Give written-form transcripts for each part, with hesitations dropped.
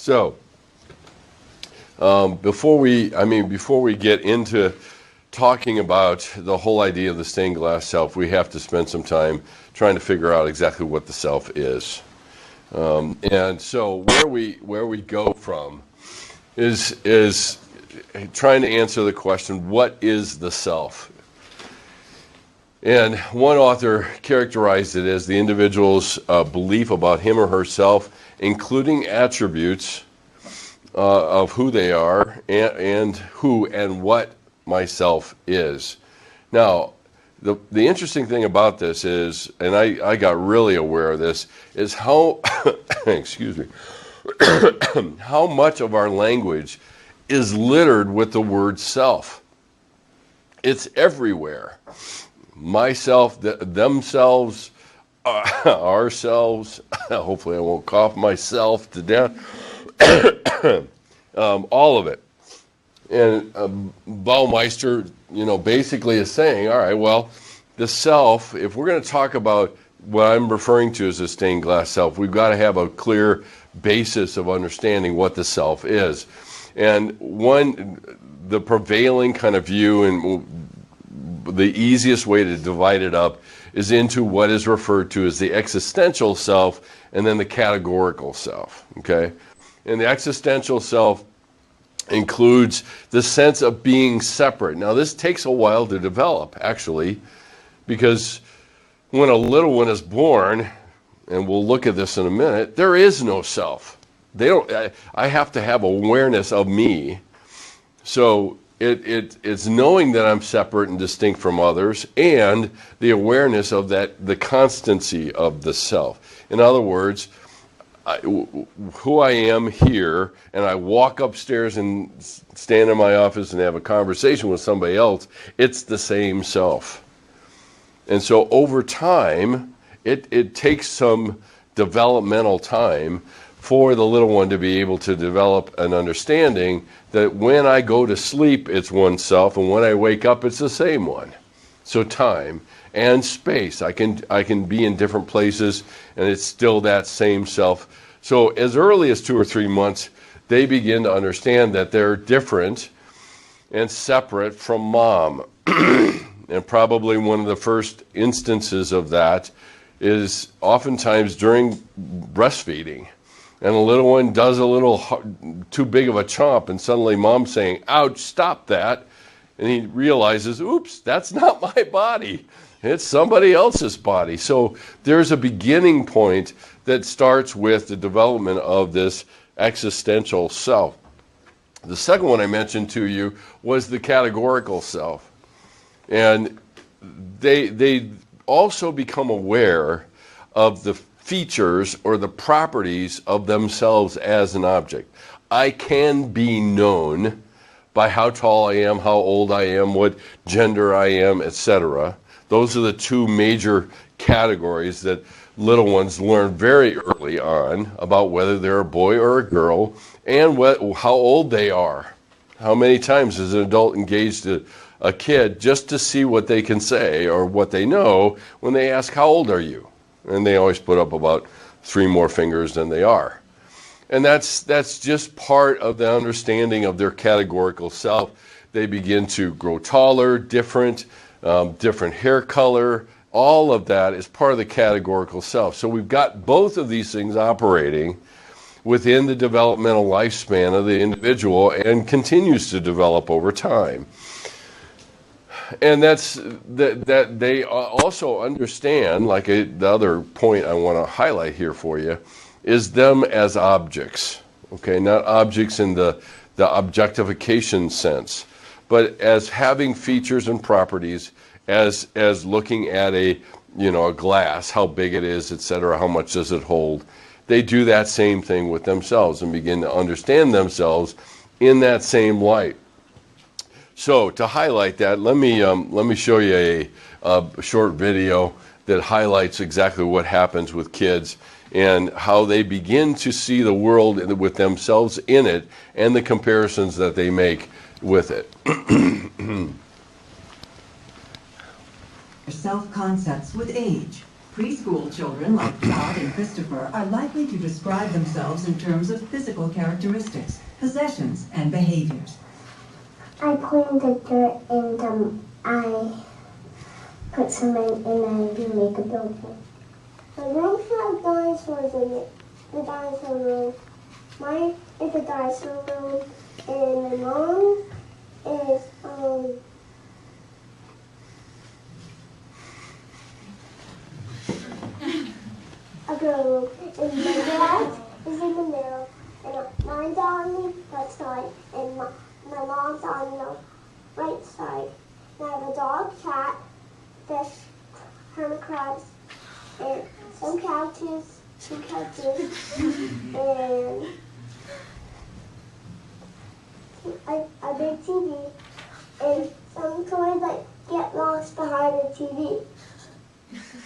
So, before we get into talking about the whole idea of the stained glass self, we have to spend some time trying to figure out exactly what the self is. And so where we go from is trying to answer the question, what is the self? And one author characterized it as the individual's belief about him or herself, including attributes of who they are and who and what myself is. Now, the interesting thing about this is, and I got really aware of this, is how, excuse me, how much of our language is littered with the word self. It's everywhere. Myself, themselves, ourselves, hopefully I won't cough myself to death, all of it. And Baumeister, basically is saying, all right, well, the self, if we're going to talk about what I'm referring to as a stained glass self, we've got to have a clear basis of understanding what the self is. And the prevailing kind of view and the easiest way to divide it up is into what is referred to as the existential self and then the categorical self, okay? And the existential self includes the sense of being separate. Now, this takes a while to develop, actually, because when a little one is born, and we'll look at this in a minute, there is no self. I have to have awareness of me. So it's knowing that I'm separate and distinct from others, and the awareness of the constancy of the self. In other words, who I am here, and I walk upstairs and stand in my office and have a conversation with somebody else, it's the same self. And so over time, it takes some developmental time for the little one to be able to develop an understanding that when I go to sleep, it's one self, and when I wake up, it's the same one. So time and space. I can be in different places, and it's still that same self. So as early as 2 or 3 months, they begin to understand that they're different and separate from mom. And probably one of the first instances of that is oftentimes during breastfeeding. And the little one does a little too big of a chomp, and suddenly mom's saying, ouch, stop that. And he realizes, oops, that's not my body. It's somebody else's body. So there's a beginning point that starts with the development of this existential self. The second one I mentioned to you was the categorical self. And they also become aware of the features or the properties of themselves as an object. I can be known by how tall I am, how old I am, what gender I am, etc. Those are the two major categories that little ones learn very early on about whether they're a boy or a girl and how old they are. How many times has an adult engaged a kid just to see what they can say or what they know when they ask, how old are you? And they always put up about 3 more fingers than they are. And that's just part of the understanding of their categorical self. They begin to grow taller, different hair color. All of that is part of the categorical self. So we've got both of these things operating within the developmental lifespan of the individual and continues to develop over time. And that's that they also understand, like the other point I want to highlight here for you, is them as objects, okay? Not objects in the objectification sense, but as having features and properties, as looking at a glass, how big it is, etc., how much does it hold. They do that same thing with themselves and begin to understand themselves in that same light. So to highlight that, let me show you a short video that highlights exactly what happens with kids and how they begin to see the world with themselves in it and the comparisons that they make with it. Self-concepts with age. Preschool children like Todd and Christopher are likely to describe themselves in terms of physical characteristics, possessions, and behaviors. I cleaned the dirt and I put cement and I make a building. My room has dinosaurs in it, the dinosaur room. Mine is a dinosaur room and my mom is a girl room, and my dad is in the middle, and mine's on the left side, and my mom's on the right side. And I have a dog, cat, fish, hermit crabs, and some couches, two couches, and a big TV, and some toys that get lost behind the TV.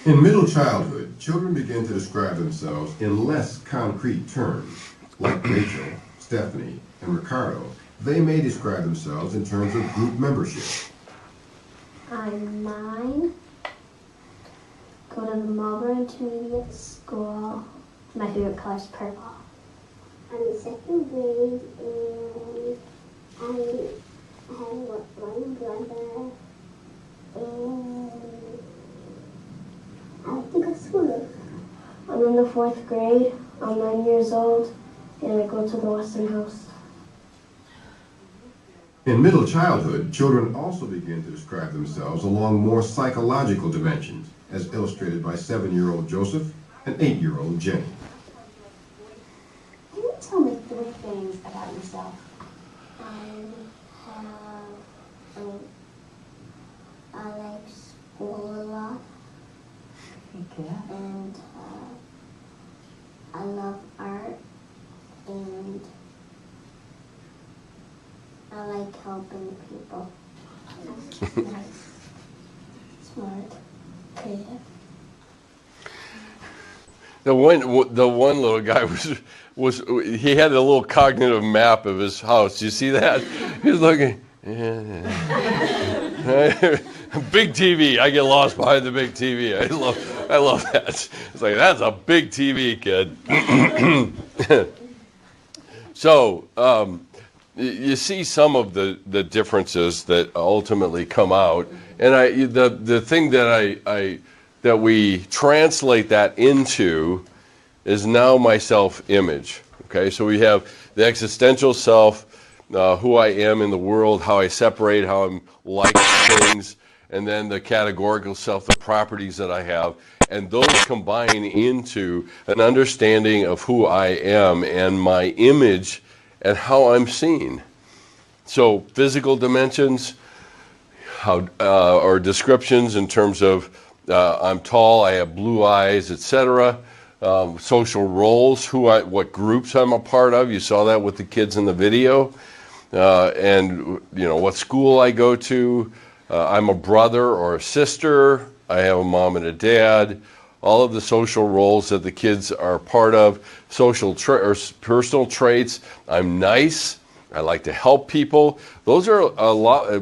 In middle childhood, children begin to describe themselves in less concrete terms. Like Rachel, Stephanie, and Ricardo, they may describe themselves in terms of group membership. I'm 9, go to the Marlboro Intermediate School. My favorite color is purple. I'm in 2nd grade and I have one brother and I like to go to school. I'm in the 4th grade. I'm 9 years old, and I go to the Western House. In middle childhood, children also begin to describe themselves along more psychological dimensions, as illustrated by 7-year-old Joseph and 8-year-old Jenny. Can you tell me 3 things about yourself? I like school a lot. Okay. And I love art, and I like helping people. Nice, smart, creative. The one little guy was he had a little cognitive map of his house. You see that? He's looking. Big TV. I get lost behind the big TV. I love that. It's like, that's a big TV, kid. So you see some of the differences that ultimately come out, and the thing that we translate that into is now my self-image. Okay, so we have the existential self, who I am in the world, how I separate, how I'm like things, and then the categorical self, the properties that I have, and those combine into an understanding of who I am and my image and how I'm seen. So physical dimensions, or descriptions in terms of I'm tall, I have blue eyes, etc. Social roles, what groups I'm a part of. You saw that with the kids in the video. And what school I go to. I'm a brother or a sister. I have a mom and a dad. All of the social roles that the kids are part of. Or personal traits. I'm nice. I like to help people. Those are a lot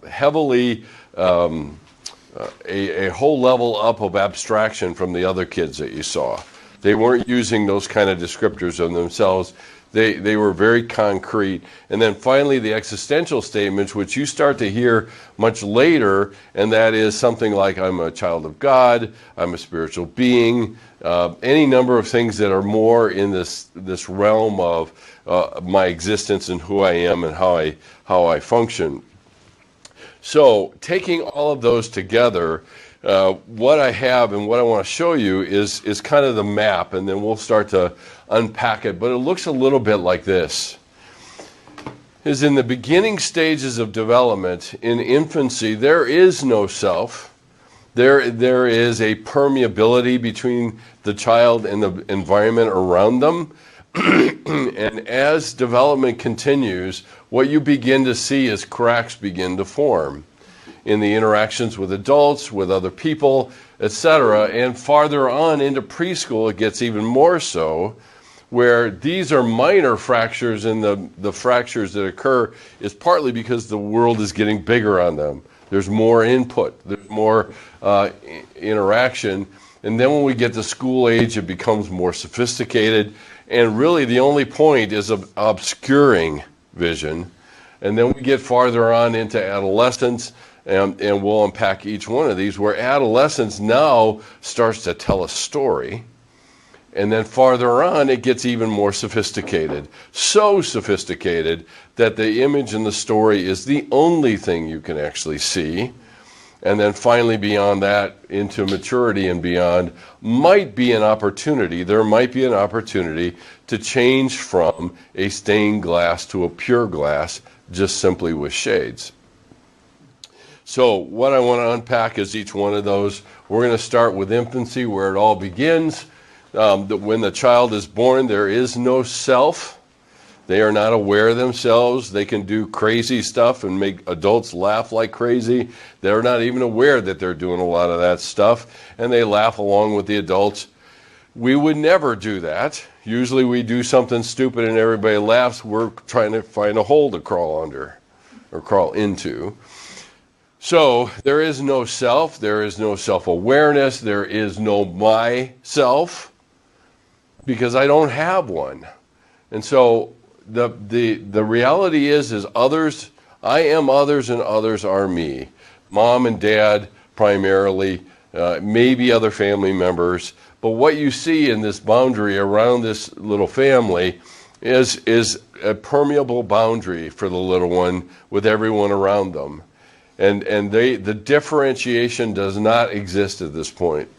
heavily a whole level up of abstraction from the other kids that you saw. They weren't using those kind of descriptors of themselves. They were very concrete. And then finally the existential statements, which you start to hear much later, and that is something like I'm a child of God, I'm a spiritual being, any number of things that are more in this realm of my existence and who I am and how I function. So taking all of those together, what I have and what I want to show you is kind of the map, and then we'll start to unpack it. But it looks a little bit like this. Is in the beginning stages of development, in infancy, there is no self. There is a permeability between the child and the environment around them. And as development continues, what you begin to see is cracks begin to form in the interactions with adults, with other people, etc. And farther on into preschool, it gets even more so, where these are minor fractures, and the fractures that occur is partly because the world is getting bigger on them. There's more input. There's more interaction. And then when we get to school age, it becomes more sophisticated. And really the only point is obscuring vision. And then we get farther on into adolescence, and we'll unpack each one of these, where adolescence now starts to tell a story. And then farther on, it gets even more sophisticated. So sophisticated that the image in the story is the only thing you can actually see. And then finally beyond that, into maturity and beyond, might be an opportunity. There might be an opportunity to change from a stained glass to a pure glass, just simply with shades. So what I want to unpack is each one of those. We're going to start with infancy, where it all begins. When the child is born, there is no self. They are not aware of themselves. They can do crazy stuff and make adults laugh like crazy. They're not even aware that they're doing a lot of that stuff, and they laugh along with the adults. We would never do that. Usually we do something stupid and everybody laughs. We're trying to find a hole to crawl under or crawl into. So there is no self. There is no self-awareness. There is no myself, because I don't have one. And so the reality is others, I am others and others are me. Mom and dad primarily, maybe other family members. But what you see in this boundary around this little family is a permeable boundary for the little one with everyone around them. And the differentiation does not exist at this point.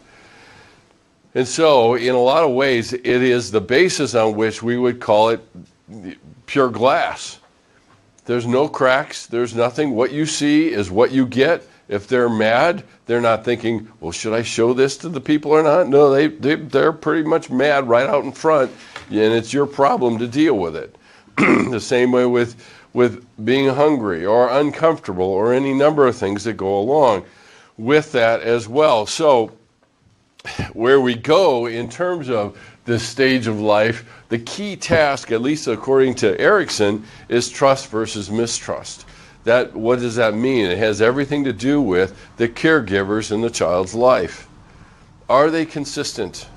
And so, in a lot of ways, it is the basis on which we would call it pure glass. There's no cracks. There's nothing. What you see is what you get. If they're mad, they're not thinking, well, should I show this to the people or not? No, they're pretty much mad right out in front, and it's your problem to deal with it. The same way with being hungry or uncomfortable or any number of things that go along with that as well. So where we go in terms of this stage of life, the key task, at least according to Erickson, is trust versus mistrust. What does that mean? It has everything to do with the caregivers in the child's life. Are they consistent?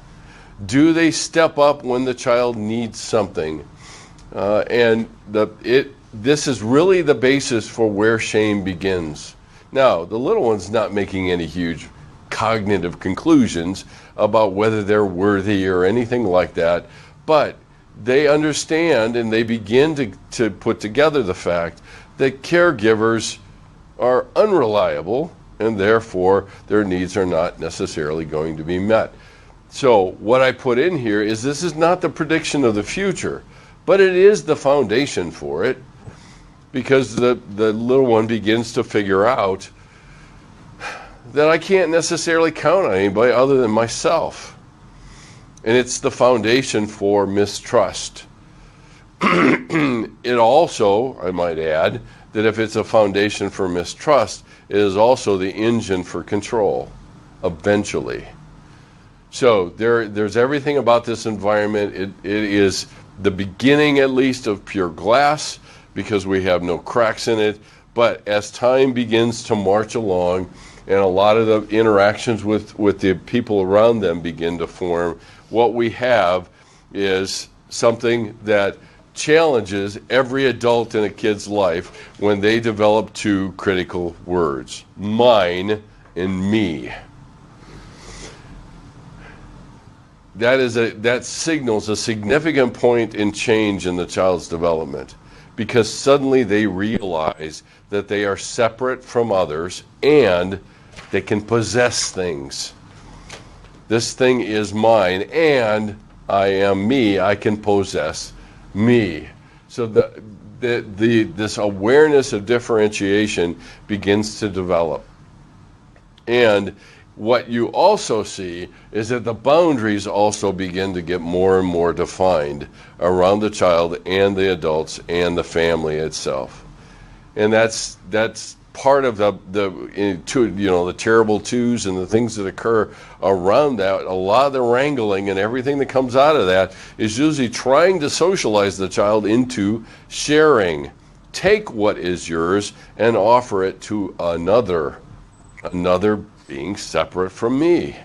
Do they step up when the child needs something? This is really the basis for where shame begins. Now, the little one's not making any huge cognitive conclusions about whether they're worthy or anything like that, but they understand and they begin to put together the fact that caregivers are unreliable and therefore their needs are not necessarily going to be met. So what I put in here is this is not the prediction of the future, but it is the foundation for it, because the little one begins to figure out that I can't necessarily count on anybody other than myself. And it's the foundation for mistrust. It also, I might add, that if it's a foundation for mistrust, it is also the engine for control, eventually. So there's everything about this environment. It is the beginning, at least, of pure glass, because we have no cracks in it. But as time begins to march along, and a lot of the interactions with the people around them begin to form, what we have is something that challenges every adult in a kid's life when they develop two critical words: mine and me. That signals a significant point in change in the child's development, because suddenly they realize that they are separate from others and they can possess things. This thing is mine and I am me. I can possess me. So this awareness of differentiation begins to develop. And what you also see is that the boundaries also begin to get more and more defined around the child and the adults and the family itself. And that's part of the terrible twos and the things that occur around that. A lot of the wrangling and everything that comes out of that is usually trying to socialize the child into sharing take what is yours and offer it to another being separate from me.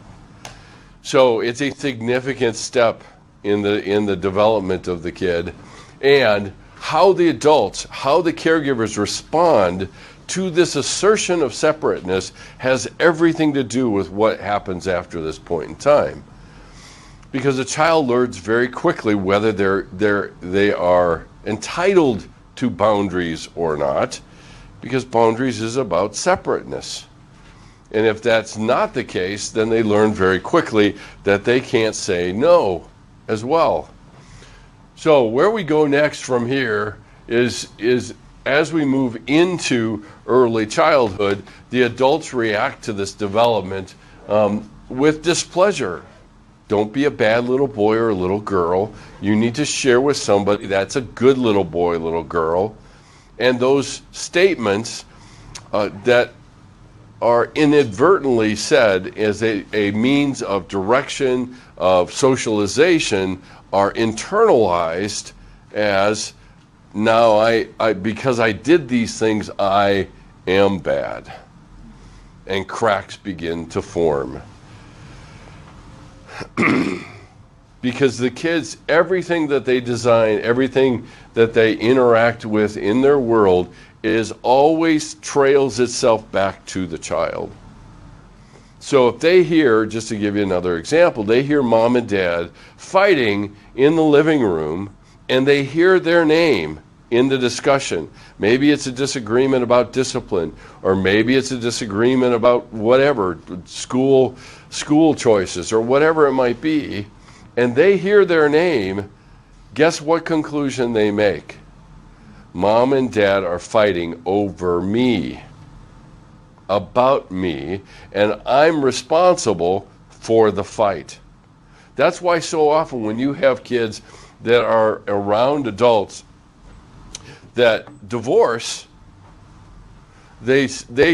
So it's a significant step in the development of the kid, and how the adults, how the caregivers respond to this assertion of separateness has everything to do with what happens after this point in time. Because a child learns very quickly whether they are entitled to boundaries or not, because boundaries is about separateness. And if that's not the case, then they learn very quickly that they can't say no as well. So where we go next from here is as we move into early childhood, the adults react to this development with displeasure. Don't be a bad little boy or a little girl. You need to share with somebody that's a good little boy, little girl. And those statements that are inadvertently said as a means of direction, of socialization, are internalized as, now I because I did these things, I am bad. And cracks begin to form. Because the kids, everything that they design, everything that they interact with in their world is always trails itself back to the child. So if they hear, just to give you another example, they hear mom and dad fighting in the living room, and they hear their name in the discussion. Maybe it's a disagreement about discipline, or maybe it's a disagreement about whatever, school choices, or whatever it might be, and they hear their name, guess what conclusion they make? Mom and dad are fighting over me, about me, and I'm responsible for the fight. That's why so often when you have kids that are around adults that divorce, they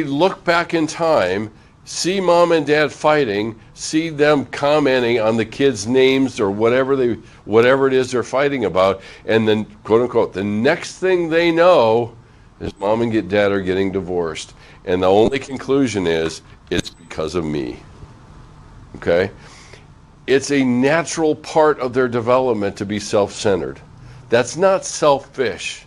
look back in time, see mom and dad fighting, see them commenting on the kids' names or whatever it is they're fighting about, and then, quote unquote, the next thing they know is mom and dad are getting divorced. And the only conclusion is, it's because of me. Okay? It's a natural part of their development to be self-centered. That's not selfish.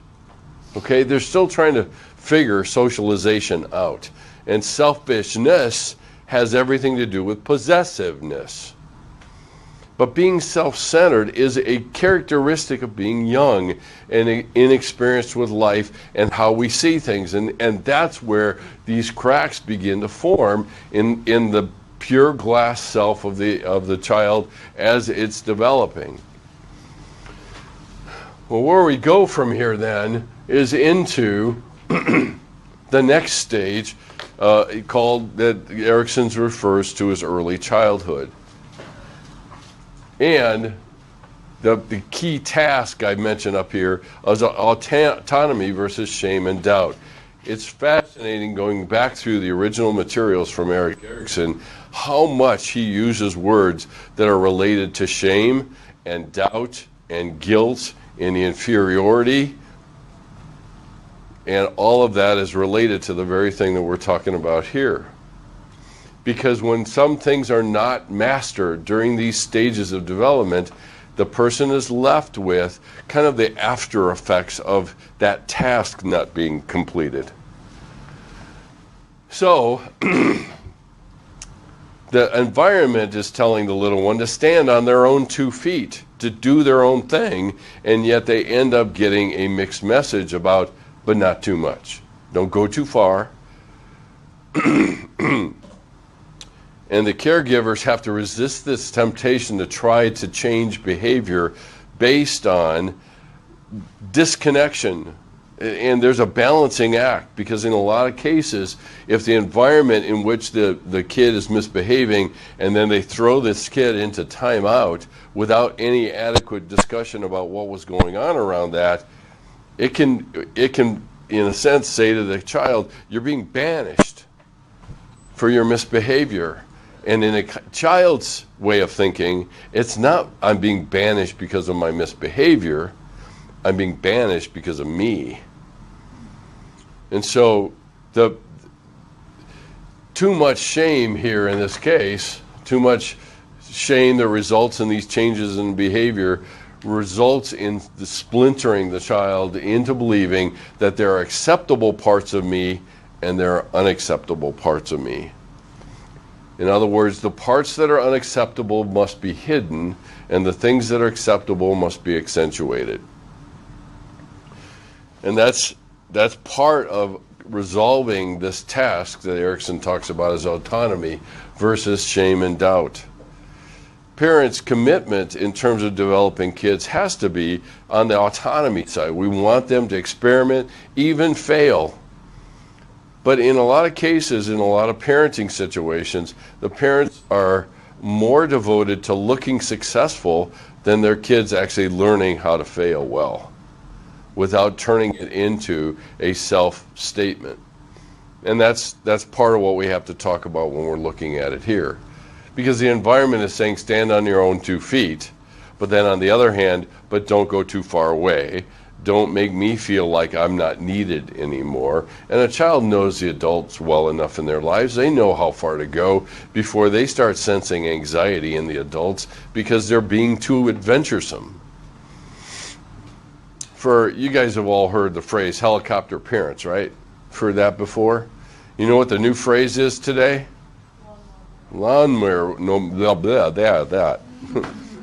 Okay? They're still trying to figure socialization out. And selfishness has everything to do with possessiveness. But being self-centered is a characteristic of being young and inexperienced with life and how we see things. And that's where these cracks begin to form in the pure glass self of the child as it's developing. Well, where we go from here then is into the next stage, called, that Erickson refers to as early childhood. And the key task I mentioned up here is autonomy versus shame and doubt. It's fascinating going back through the original materials from Erik Erikson, how much he uses words that are related to shame and doubt and guilt and inferiority. And all of that is related to the very thing that we're talking about here. Because when some things are not mastered during these stages of development, the person is left with kind of the after effects of that task not being completed. So, the environment is telling the little one to stand on their own 2 feet, to do their own thing, and yet they end up getting a mixed message about, but not too much. Don't go too far. And the caregivers have to resist this temptation to try to change behavior based on disconnection. And there's a balancing act, because in a lot of cases, if the environment in which the kid is misbehaving and then they throw this kid into timeout without any adequate discussion about what was going on around that, it can in a sense say to the child, you're being banished for your misbehavior. And in a child's way of thinking, it's not, I'm being banished because of my misbehavior, I'm being banished because of me. And so too much shame here in this case, too much shame that results in these changes in behavior results in the splintering the child into believing that there are acceptable parts of me and there are unacceptable parts of me. In other words, the parts that are unacceptable must be hidden, and the things that are acceptable must be accentuated. And that's part of resolving this task that Erickson talks about as autonomy versus shame and doubt. Parents' commitment in terms of developing kids has to be on the autonomy side. We want them to experiment, even fail. But in a lot of cases, in a lot of parenting situations, the parents are more devoted to looking successful than their kids actually learning how to fail well, without turning it into a self-statement. And that's part of what we have to talk about when we're looking at it here. Because the environment is saying stand on your own 2 feet, but then on the other hand, but don't go too far away. Don't make me feel like I'm not needed anymore. And a child knows the adults well enough in their lives. They know how far to go before they start sensing anxiety in the adults because they're being too adventuresome. You guys have all heard the phrase helicopter parents, right? Heard that before? You know what the new phrase is today? Lawnmower, no, blah, blah, that.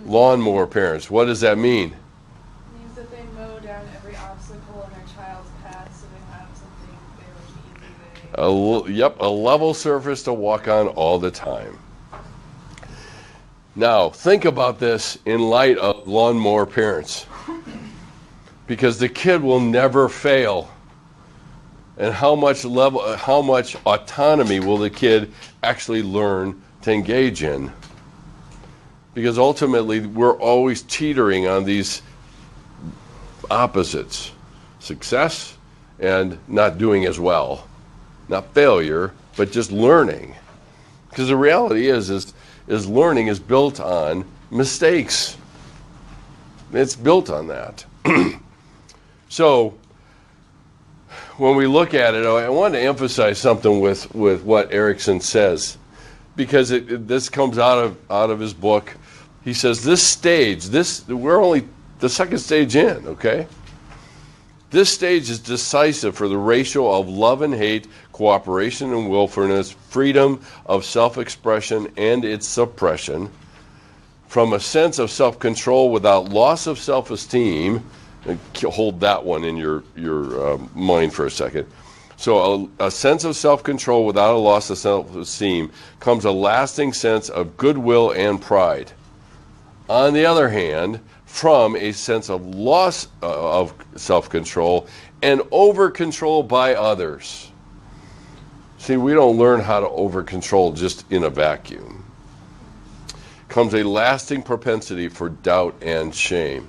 Lawnmower parents. What does that mean? It means that they mow down every obstacle in their child's path so they have something fairly easy. A level surface to walk on all the time. Now, think about this in light of lawnmower parents. Because the kid will never fail. And how much autonomy will the kid actually learn to engage in? Because ultimately, we're always teetering on these opposites. Success and not doing as well. Not failure, but just learning. Because the reality is learning is built on mistakes. It's built on that. So, when we look at it, I want to emphasize something with what Erickson says, because this comes out of his book. He says we're only the second stage in, okay? This stage is decisive for the ratio of love and hate, cooperation and willfulness, freedom of self-expression and its suppression, from a sense of self-control without loss of self-esteem. Hold that one in your mind for a second. So a sense of self-control without a loss of self-esteem comes a lasting sense of goodwill and pride. On the other hand, from a sense of loss of self-control and over-control by others. See, we don't learn how to over-control just in a vacuum. Comes a lasting propensity for doubt and shame.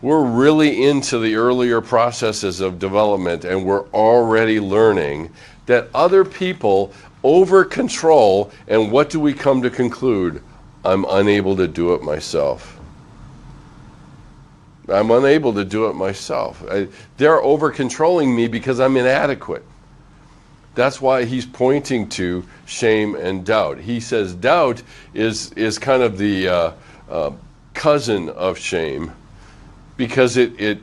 We're really into the earlier processes of development, and we're already learning that other people over-control, and what do we come to conclude? I'm unable to do it myself. I'm unable to do it myself. They're over-controlling me because I'm inadequate. That's why he's pointing to shame and doubt. He says doubt is kind of the cousin of shame, because it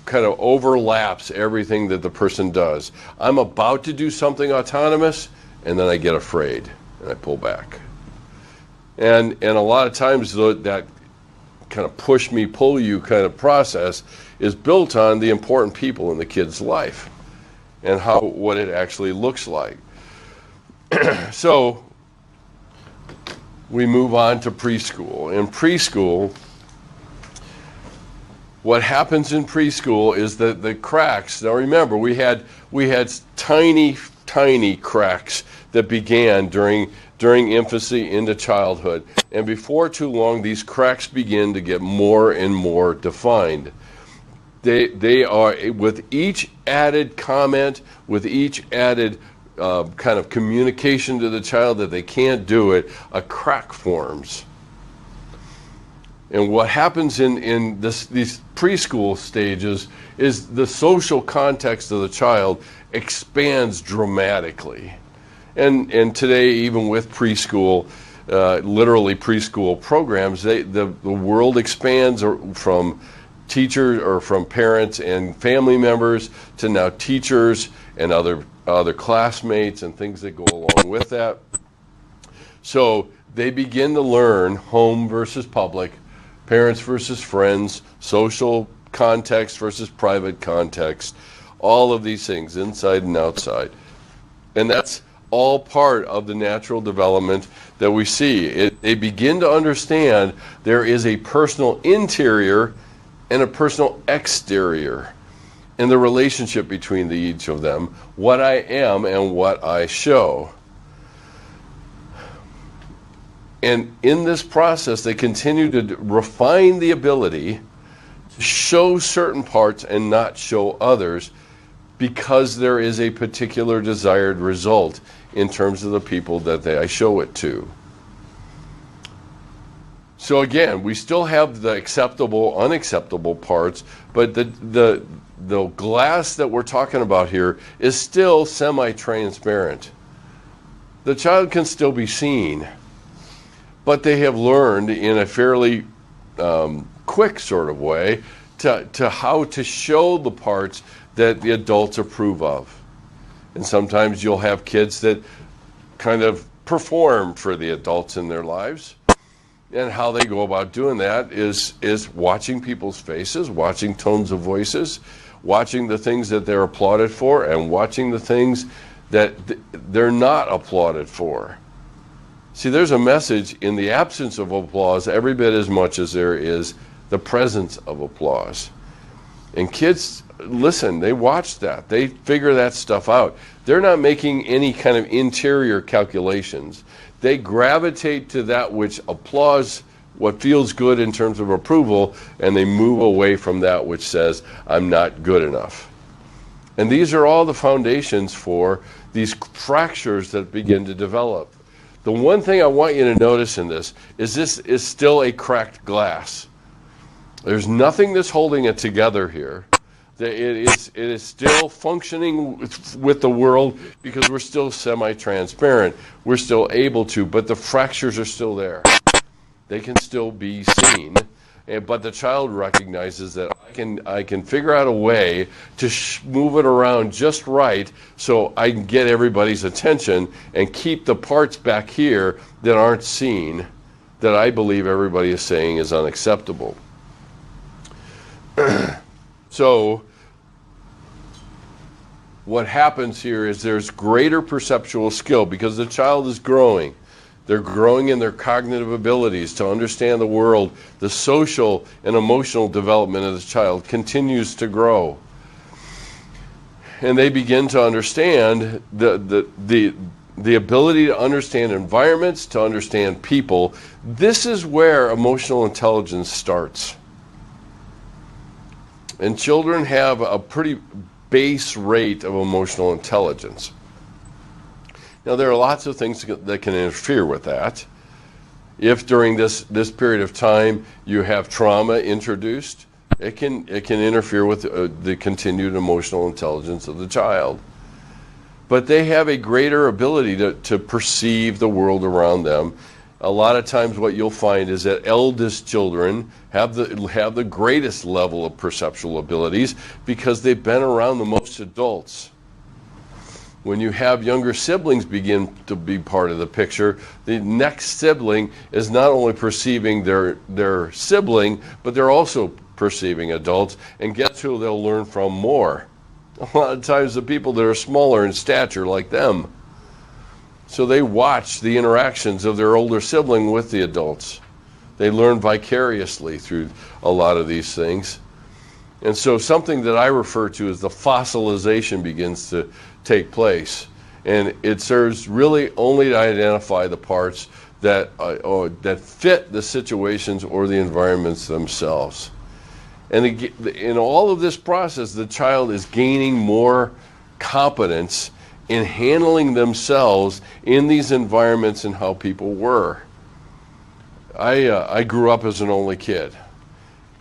kind of overlaps everything that the person does. I'm about to do something autonomous, and then I get afraid, and I pull back. And a lot of times that kind of push me, pull you kind of process is built on the important people in the kid's life and what it actually looks like. So we move on to preschool. In preschool, what happens in preschool is that the cracks, now remember, we had tiny cracks that began during infancy into childhood. And before too long, these cracks begin to get more and more defined. They are, with each added comment, with each added kind of communication to the child that they can't do it, a crack forms. And what happens in these preschool stages is the social context of the child expands dramatically. And today, even with preschool, literally preschool programs, the world expands from teachers or from parents and family members to now teachers and other classmates and things that go along with that. So they begin to learn home versus public, parents versus friends, social context versus private context, all of these things, inside and outside. And that's all part of the natural development that we see. They begin to understand there is a personal interior and a personal exterior, and the relationship between each of them, what I am and what I show. And in this process, they continue to refine the ability to show certain parts and not show others, because there is a particular desired result in terms of the people that I show it to. So again, we still have the acceptable, unacceptable parts, but the glass that we're talking about here is still semi-transparent. The child can still be seen, but they have learned in a fairly quick sort of way to how to show the parts that the adults approve of. And sometimes you'll have kids that kind of perform for the adults in their lives. And how they go about doing that is watching people's faces, watching tones of voices, watching the things that they're applauded for, and watching the things that they're not applauded for. See, there's a message in the absence of applause every bit as much as there is the presence of applause. And kids, listen, they watch that. They figure that stuff out. They're not making any kind of interior calculations. They gravitate to that which applauds what feels good in terms of approval, and they move away from that which says, I'm not good enough. And these are all the foundations for these fractures that begin to develop. The one thing I want you to notice in this is still a cracked glass. There's nothing that's holding it together here. It is still functioning with the world because we're still semi-transparent. We're still able to, but the fractures are still there. They can still be seen, but the child recognizes that I can figure out a way to move it around just right so I can get everybody's attention and keep the parts back here that aren't seen, that I believe everybody is saying is unacceptable. So what happens here is there's greater perceptual skill because the child is growing. They're growing in their cognitive abilities to understand the world. The social and emotional development of the child continues to grow. And they begin to understand the ability to understand environments, to understand people. This is where emotional intelligence starts. And children have a pretty base rate of emotional intelligence. Now, there are lots of things that can interfere with that. If during this period of time you have trauma introduced, it can interfere with the continued emotional intelligence of the child. But they have a greater ability to perceive the world around them. A lot of times what you'll find is that eldest children have the greatest level of perceptual abilities because they've been around the most adults. When you have younger siblings begin to be part of the picture, the next sibling is not only perceiving their sibling, but they're also perceiving adults, and guess who they'll learn from more? A lot of times the people that are smaller in stature like them. So they watch the interactions of their older sibling with the adults. They learn vicariously through a lot of these things. And so something that I refer to as the fossilization begins to take place. And it serves really only to identify the parts that fit the situations or the environments themselves. And in all of this process, the child is gaining more competence in handling themselves in these environments and how people were. I grew up as an only kid,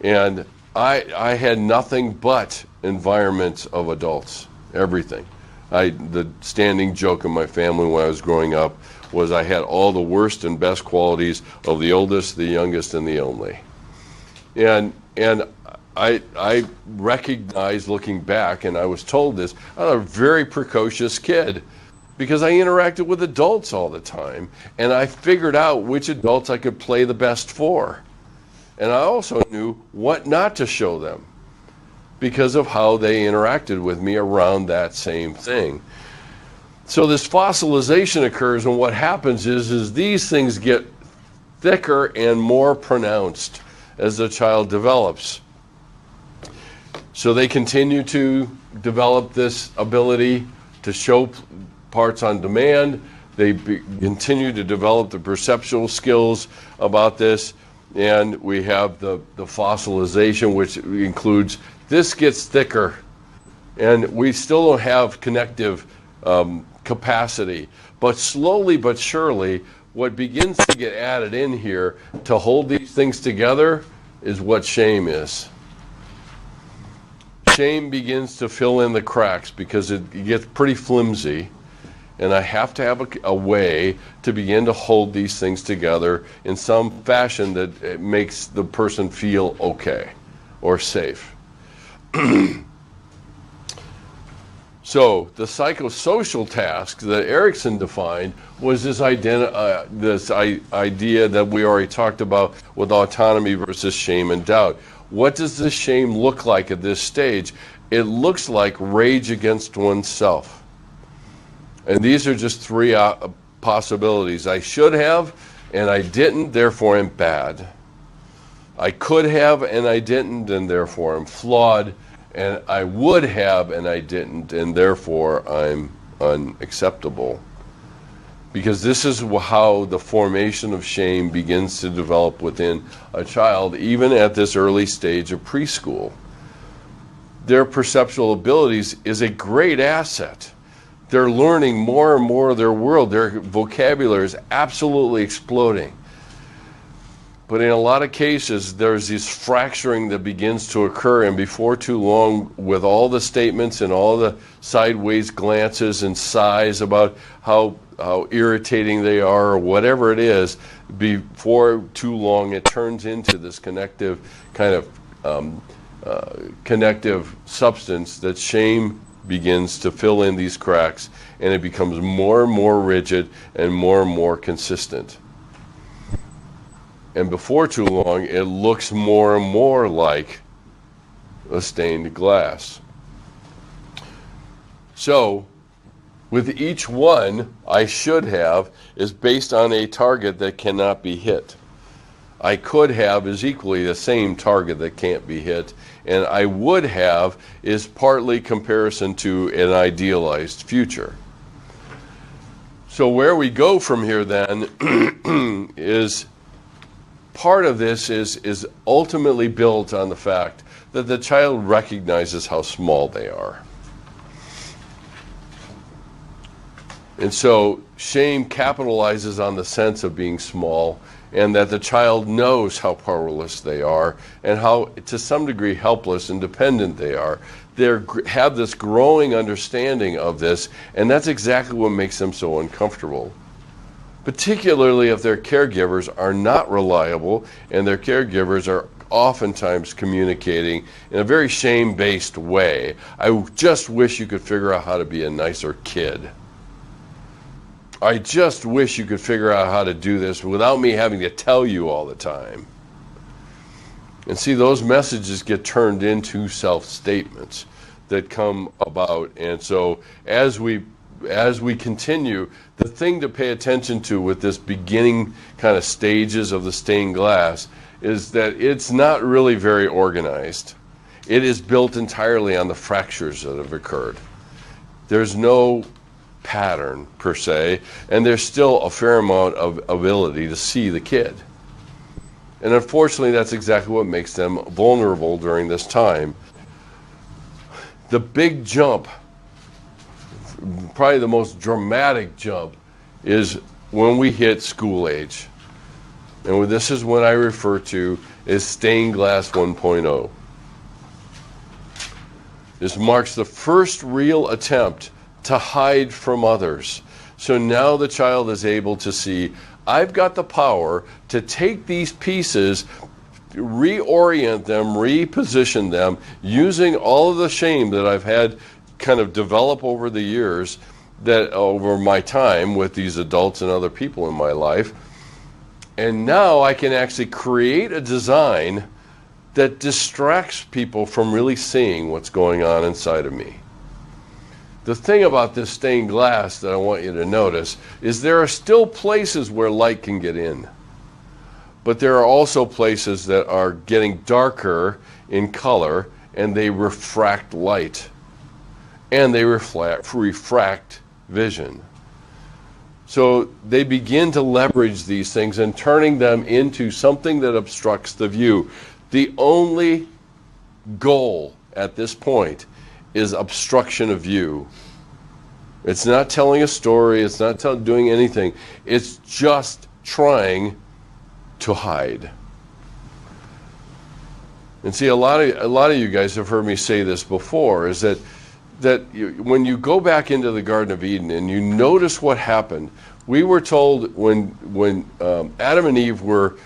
and I had nothing but environments of adults, everything. The standing joke in my family when I was growing up was I had all the worst and best qualities of the oldest, the youngest, and the only. And I recognized looking back, and I was told this, I was a very precocious kid because I interacted with adults all the time, and I figured out which adults I could play the best for. And I also knew what not to show them because of how they interacted with me around that same thing. So this fossilization occurs, and what happens is these things get thicker and more pronounced as the child develops. So they continue to develop this ability to show parts on demand. They continue to develop the perceptual skills about this, and we have the fossilization, which includes this gets thicker, and we still don't have connective capacity. But slowly but surely, what begins to get added in here to hold these things together is what shame is. Shame begins to fill in the cracks because it gets pretty flimsy, and I have to have a way to begin to hold these things together in some fashion that it makes the person feel okay or safe. So the psychosocial task that Erickson defined was this idea that we already talked about with autonomy versus shame and doubt. What does this shame look like at this stage? It looks like rage against oneself. And these are just three possibilities. I should have, and I didn't, therefore I'm bad. I could have, and I didn't, and therefore I'm flawed. And I would have, and I didn't, and therefore I'm unacceptable. Because this is how the formation of shame begins to develop within a child, even at this early stage of preschool. Their perceptual abilities is a great asset. They're learning more and more of their world. Their vocabulary is absolutely exploding. But in a lot of cases, there's this fracturing that begins to occur, and before too long, with all the statements and all the sideways glances and sighs about how irritating they are or whatever it is, before too long it turns into this connective kind of connective substance that shame begins to fill in these cracks, and it becomes more and more rigid and more consistent. And before too long, it looks more and more like a stained glass. So, with each one, I should have is based on a target that cannot be hit. I could have is equally the same target that can't be hit. And I would have is partly comparison to an idealized future. So where we go from here then is part of this is ultimately built on the fact that the child recognizes how small they are. And so shame capitalizes on the sense of being small, and that the child knows how powerless they are and how, to some degree, helpless and dependent they are. They have this growing understanding of this, and that's exactly what makes them so uncomfortable. Particularly if their caregivers are not reliable and their caregivers are oftentimes communicating in a very shame-based way. I just wish you could figure out how to be a nicer kid. I just wish you could figure out how to do this without me having to tell you all the time. And see, those messages get turned into self-statements that come about. And so as we continue, the thing to pay attention to with this beginning kind of stages of the stained glass is that it's not really very organized. It is built entirely on the fractures that have occurred. There's no pattern per se, and there's still a fair amount of ability to see the kid. And unfortunately, that's exactly what makes them vulnerable during this time. The big jump, probably the most dramatic jump, is when we hit school age. And this is what I refer to as stained glass 1.0. This marks the first real attempt to hide from others. So now the child is able to see, I've got the power to take these pieces, reorient them, reposition them, using all of the shame that I've had kind of develop over the years, that over my time with these adults and other people in my life. And now I can actually create a design that distracts people from really seeing what's going on inside of me. The thing about this stained glass that I want you to notice is there are still places where light can get in. But there are also places that are getting darker in color, and they refract light. And they refract vision. So they begin to leverage these things and turning them into something that obstructs the view. The only goal at this point is obstruction of view. It's not telling a story, it's not doing anything. It's just trying to hide. And see, a lot of you guys have heard me say this before, is that when you go back into the Garden of Eden and you notice what happened, we were told when Adam and Eve were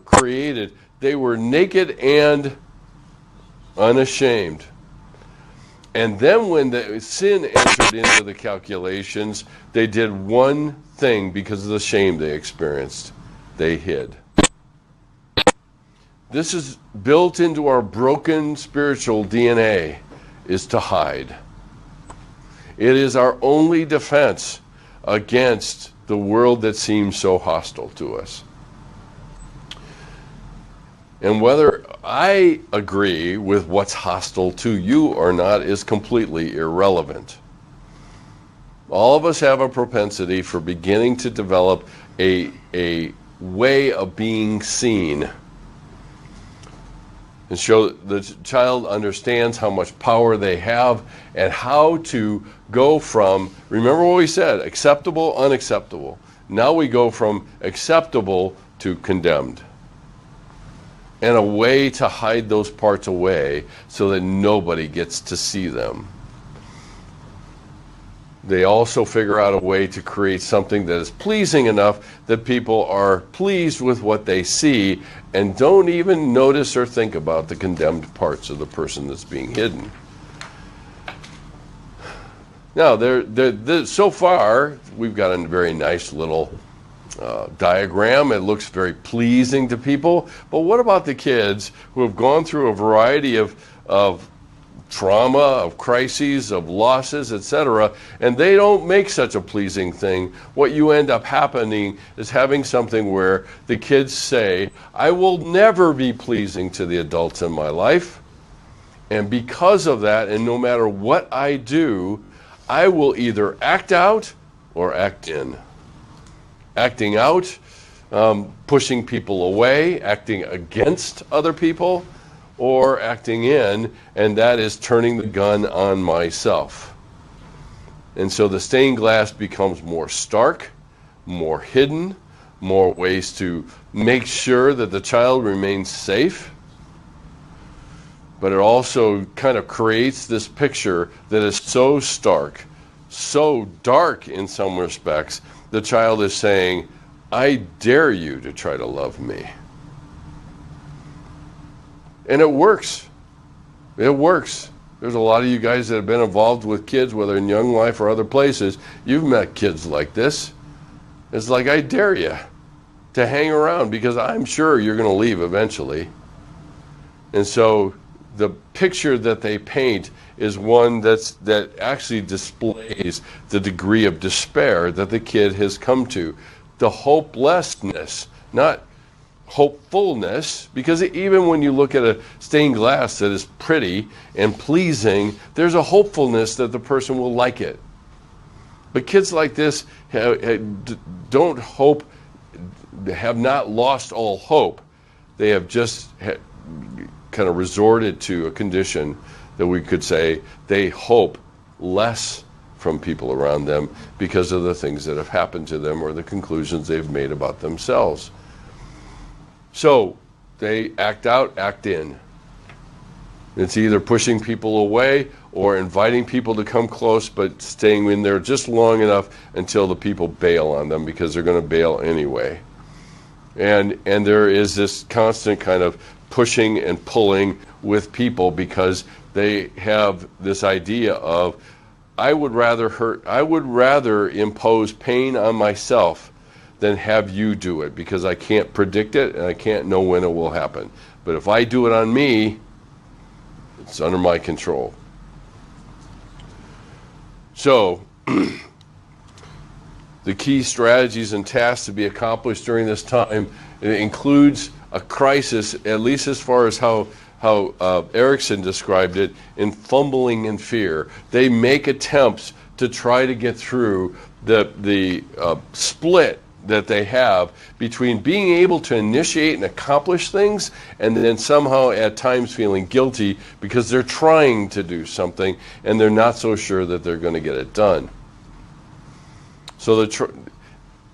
created, they were naked and unashamed. And then when the sin entered into the calculations, they did one thing because of the shame they experienced. They hid. This is built into our broken spiritual DNA, is to hide. It is our only defense against the world that seems so hostile to us. And whether I agree with what's hostile to you or not is completely irrelevant. All of us have a propensity for beginning to develop a way of being seen. And so the child understands how much power they have and how to go from, remember what we said, acceptable, unacceptable. Now we go from acceptable to condemned. And a way to hide those parts away so that nobody gets to see them. They also figure out a way to create something that is pleasing enough that people are pleased with what they see and don't even notice or think about the condemned parts of the person that's being hidden. Now, so far, we've got a very nice little diagram. It looks very pleasing to people. But what about the kids who have gone through a variety of trauma, of crises, of losses, etc., and they don't make such a pleasing thing? What you end up happening is having something where the kids say, I will never be pleasing to the adults in my life, and because of that, and no matter what I do, I will either act out or act in. Acting out, pushing people away, acting against other people, or acting in, and that is turning the gun on myself. And so the stained glass becomes more stark, more hidden, more ways to make sure that the child remains safe. But it also kind of creates this picture that is so stark, so dark in some respects. The child is saying, I dare you to try to love me. And it works. It works. There's a lot of you guys that have been involved with kids, whether in Young Life or other places. You've met kids like this. It's like, I dare you to hang around because I'm sure you're going to leave eventually. And so the picture that they paint is one that actually displays the degree of despair that the kid has come to. The hopelessness, not hopefulness, because even when you look at a stained glass that is pretty and pleasing, there's a hopefulness that the person will like it. But kids like this don't hope, have not lost all hope. They have just kind of resorted to a condition that we could say they hope less from people around them because of the things that have happened to them or the conclusions they've made about themselves. So they act out, act in. It's either pushing people away or inviting people to come close, but staying in there just long enough until the people bail on them, because they're going to bail anyway. And there is this constant kind of pushing and pulling with people, because they have this idea of, I would rather impose pain on myself than have you do it, because I can't predict it and I can't know when it will happen. But if I do it on me, it's under my control. So, the key strategies and tasks to be accomplished during this time, it includes a crisis, at least as far as how Erickson described it, in fumbling and fear. They make attempts to try to get through the split that they have between being able to initiate and accomplish things, and then somehow at times feeling guilty because they're trying to do something and they're not so sure that they're going to get it done. So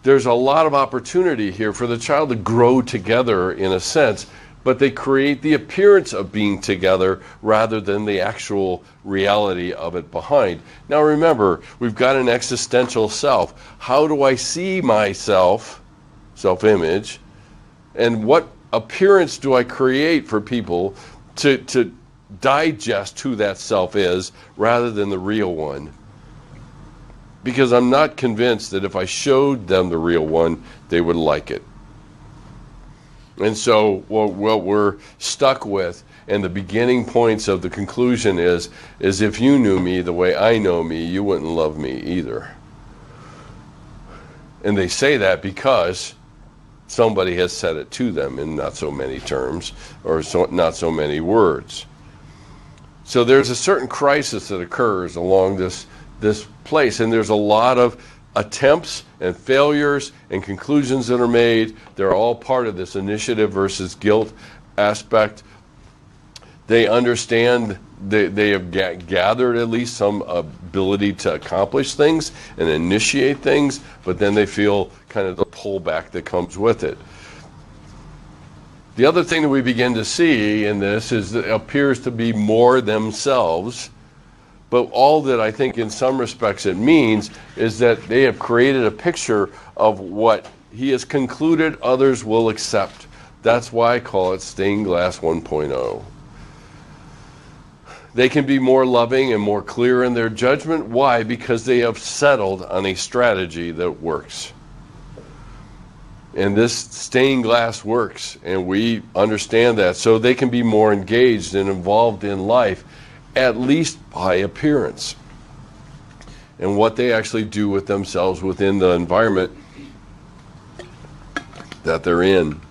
there's a lot of opportunity here for the child to grow together in a sense, but they create the appearance of being together rather than the actual reality of it behind. Now remember, we've got an existential self. How do I see myself, self-image, and what appearance do I create for people to digest who that self is rather than the real one? Because I'm not convinced that if I showed them the real one, they would like it. And so what we're stuck with, and the beginning points of the conclusion is if you knew me the way I know me, you wouldn't love me either. And they say that because somebody has said it to them in not so many terms, or not so many words. So there's a certain crisis that occurs along this place, and there's a lot of attempts and failures and conclusions that are made. They're all part of this initiative versus guilt aspect. They understand they have gathered at least some ability to accomplish things and initiate things, but then they feel kind of the pullback that comes with it. The other thing that we begin to see in this is that it appears to be more themselves. But all that I think in some respects it means is that they have created a picture of what he has concluded others will accept. That's why I call it stained glass 1.0. They can be more loving and more clear in their judgment. Why? Because they have settled on a strategy that works. And this stained glass works, and we understand that. So they can be more engaged and involved in life, at least by appearance, and what they actually do with themselves within the environment that they're in.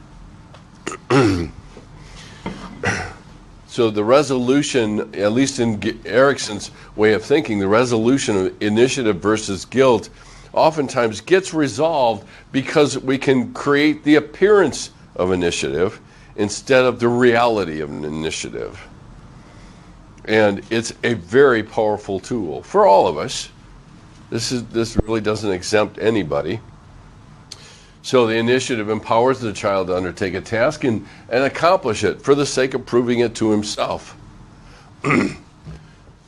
So the resolution, at least in Erickson's way of thinking, the resolution of initiative versus guilt oftentimes gets resolved because we can create the appearance of initiative instead of the reality of an initiative. And it's a very powerful tool for all of us. This really doesn't exempt anybody. So the initiative empowers the child to undertake a task and accomplish it for the sake of proving it to himself.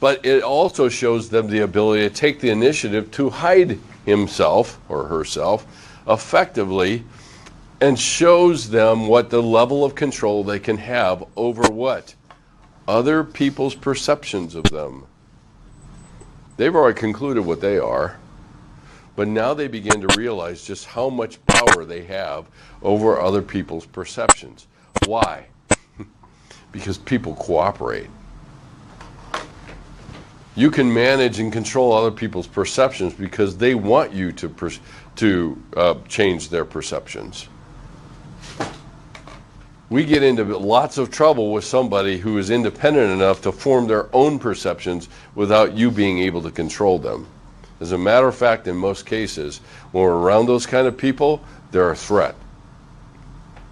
But it also shows them the ability to take the initiative to hide himself or herself effectively, and shows them what the level of control they can have over what? Other people's perceptions of them. They've already concluded what they are, but now they begin to realize just how much power they have over other people's perceptions. Why? Because people cooperate. You can manage and control other people's perceptions because they want you to change their perceptions. We get into lots of trouble with somebody who is independent enough to form their own perceptions without you being able to control them. As a matter of fact, in most cases, when we're around those kind of people, they're a threat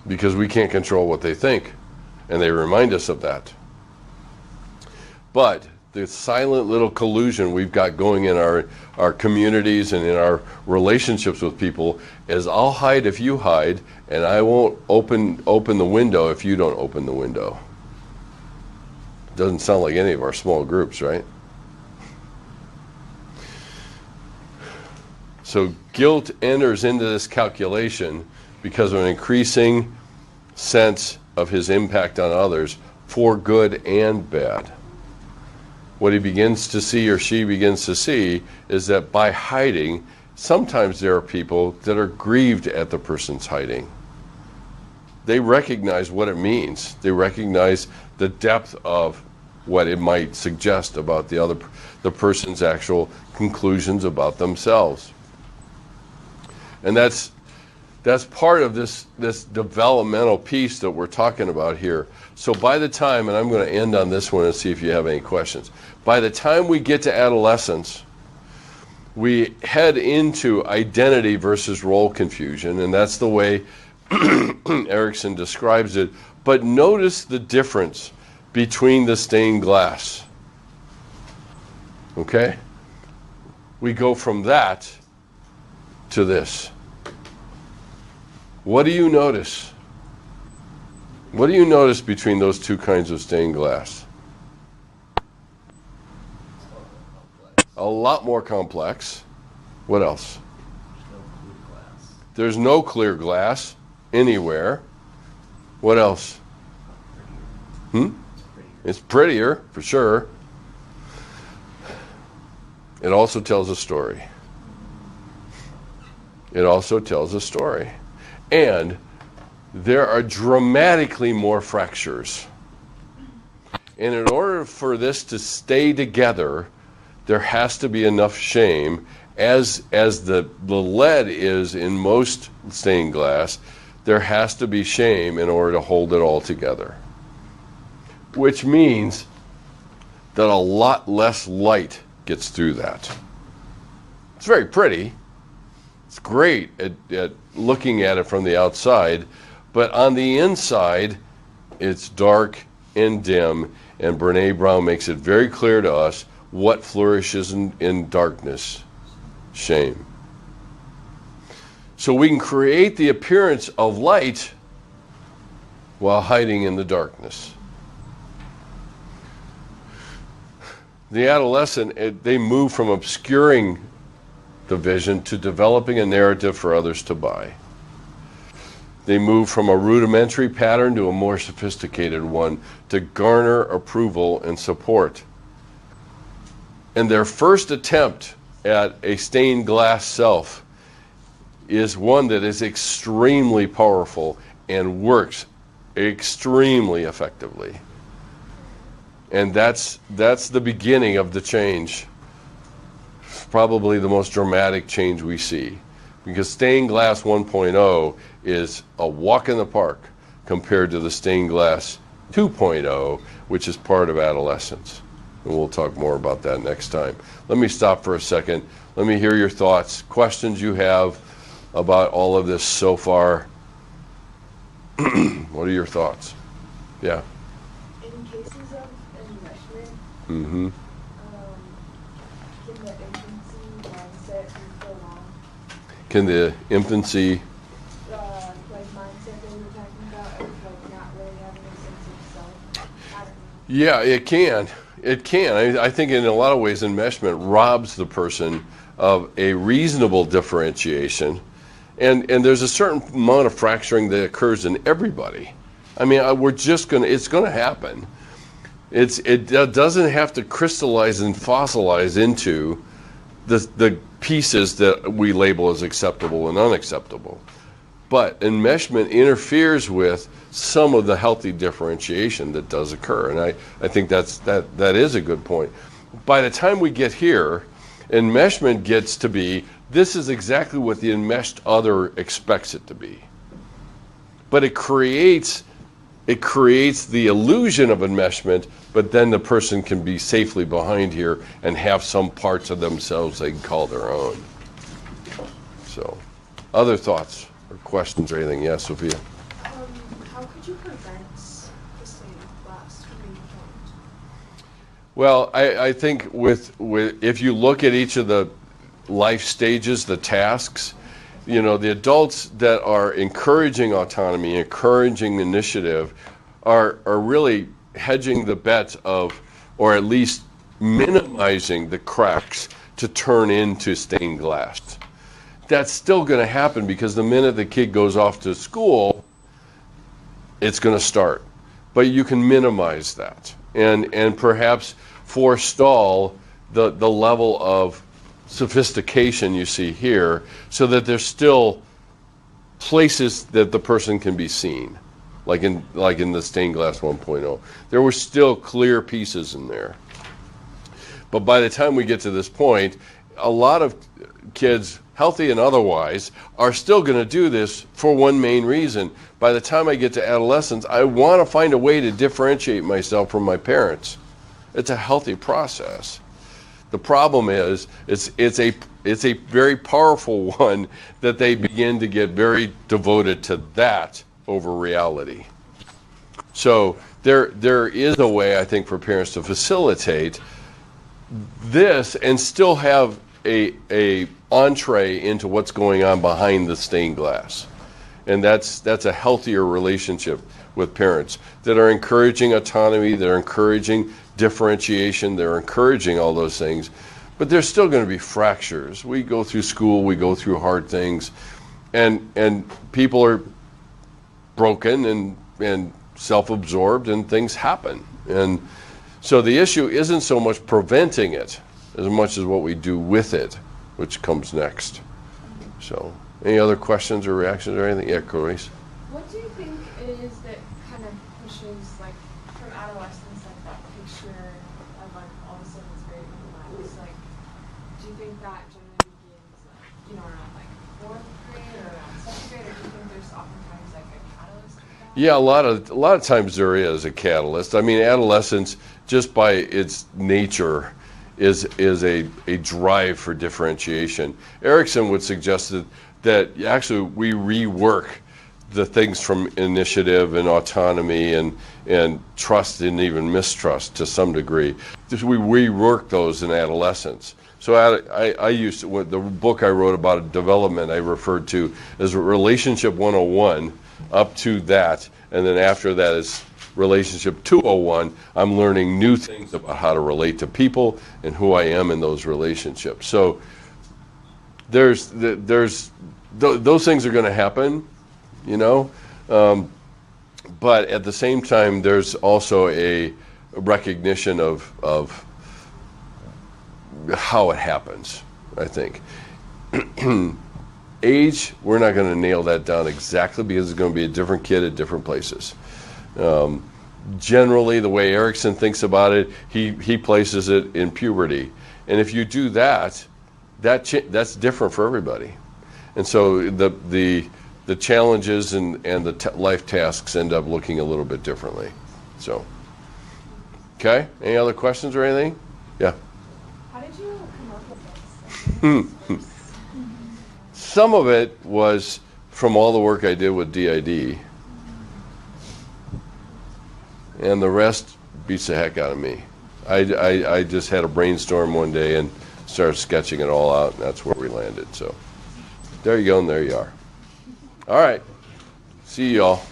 because we can't control what they think, and they remind us of that. But the silent little collusion we've got going in our communities and in our relationships with people is I'll hide if you hide, and I won't open the window if you don't open the window. Doesn't sound like any of our small groups, right? So guilt enters into this calculation because of an increasing sense of his impact on others for good and bad. What he begins to see, or she begins to see, is that by hiding, sometimes there are people that are grieved at the person's hiding. They recognize what it means. They recognize the depth of what it might suggest about the person's actual conclusions about themselves. And that's part of this developmental piece that we're talking about here. So by the time, and I'm going to end on this one and see if you have any questions. By the time we get to adolescence, we head into identity versus role confusion, and that's the way Erickson describes it. But notice the difference between the stained glass. Okay? We go from that to this. What do you notice? What do you notice between those two kinds of stained glass? A lot more complex. What else? There's no clear glass anywhere. What else? It's prettier, for sure. It also tells a story. It also tells a story. And there are dramatically more fractures. And in order for this to stay together, there has to be enough shame, as the lead is in most stained glass, there has to be shame in order to hold it all together. Which means that a lot less light gets through that. It's very pretty. It's great at looking at it from the outside, but on the inside, it's dark and dim, and Brene Brown makes it very clear to us what flourishes in darkness: shame. So we can create the appearance of light while hiding in the darkness. The adolescent, they move from obscuring the vision to developing a narrative for others to buy. They move from a rudimentary pattern to a more sophisticated one to garner approval and support. And their first attempt at a stained glass self is one that is extremely powerful and works extremely effectively. And that's the beginning of the change. Probably the most dramatic change we see. Because stained glass 1.0 is a walk in the park compared to the stained glass 2.0, which is part of adolescence. And we'll talk more about that next time. Let me stop for a second. Let me hear your thoughts, questions you have about all of this so far. What are your thoughts? Yeah. In cases of enmeshment, Mm-hmm. can the infancy mindset be prolonged? Can the infancy... mindset that you were talking about, of not really having a sense of self? Yeah, it can. It can. I think in a lot of ways enmeshment robs the person of a reasonable differentiation. And there's a certain amount of fracturing that occurs in everybody. I mean, it's going to happen. It doesn't have to crystallize and fossilize into the pieces that we label as acceptable and unacceptable. But enmeshment interferes with some of the healthy differentiation that does occur. And I think that is a good point. By the time we get here, enmeshment gets to be, this is exactly what the enmeshed other expects it to be. But it creates the illusion of enmeshment, but then the person can be safely behind here and have some parts of themselves they can call their own. So, other thoughts or questions or anything? Yes, Sophia? How could you prevent the stained glass from being Well, I think with if you look at each of the life stages, the tasks, the adults that are encouraging autonomy, encouraging initiative, are really hedging the bet of, or at least minimizing the cracks to turn into stained glass. That's still going to happen because the minute the kid goes off to school, it's going to start. But you can minimize that and perhaps forestall the level of sophistication you see here so that there's still places that the person can be seen, like in the stained glass 1.0. There were still clear pieces in there. But by the time we get to this point, a lot of kids, healthy and otherwise, are still going to do this for one main reason. By the time I get to adolescence, I want to find a way to differentiate myself from my parents. It's a healthy process. The problem is, it's a very powerful one that they begin to get very devoted to that over reality. So there is a way, I think, for parents to facilitate this and still have a entree into what's going on behind the stained glass. And that's a healthier relationship with parents that are encouraging autonomy, that are encouraging differentiation, they're encouraging all those things. But there's still going to be fractures. We go through school, we go through hard things, and people are broken and self-absorbed, and things happen. And so the issue isn't so much preventing it as much as what we do with it, which comes next. So, any other questions or reactions or anything? Yeah, Clarice. What do you think it is that kind of pushes, like, from adolescence, like, that picture of, like, all of a sudden it's very relaxed? Like, do you think that generally begins, around, like, 4th grade or around 2nd grade? Or do you think there's oftentimes, like, a catalyst for that? Yeah, a lot of times there is a catalyst. I mean, adolescence, just by its nature, is a drive for differentiation. Erickson would suggest that actually we rework the things from initiative and autonomy and trust and even mistrust to some degree. We rework those in adolescence. So I used to, the book I wrote about development I referred to as Relationship 101 up to that, and then after that is Relationship 201. I'm learning new things about how to relate to people and who I am in those relationships. So those things are going to happen, but at the same time, there's also a recognition of how it happens, I think. Age, we're not going to nail that down exactly because it's going to be a different kid at different places. Generally, the way Erickson thinks about it, he places it in puberty. And if you do that's different for everybody. And so the challenges and the life tasks end up looking a little bit differently. So, okay, any other questions or anything? Yeah. How did you come up with this? Some of it was from all the work I did with DID, and the rest beats the heck out of me. I just had a brainstorm one day and started sketching it all out, and that's where we landed. So there you go, and there you are. All right. See y'all.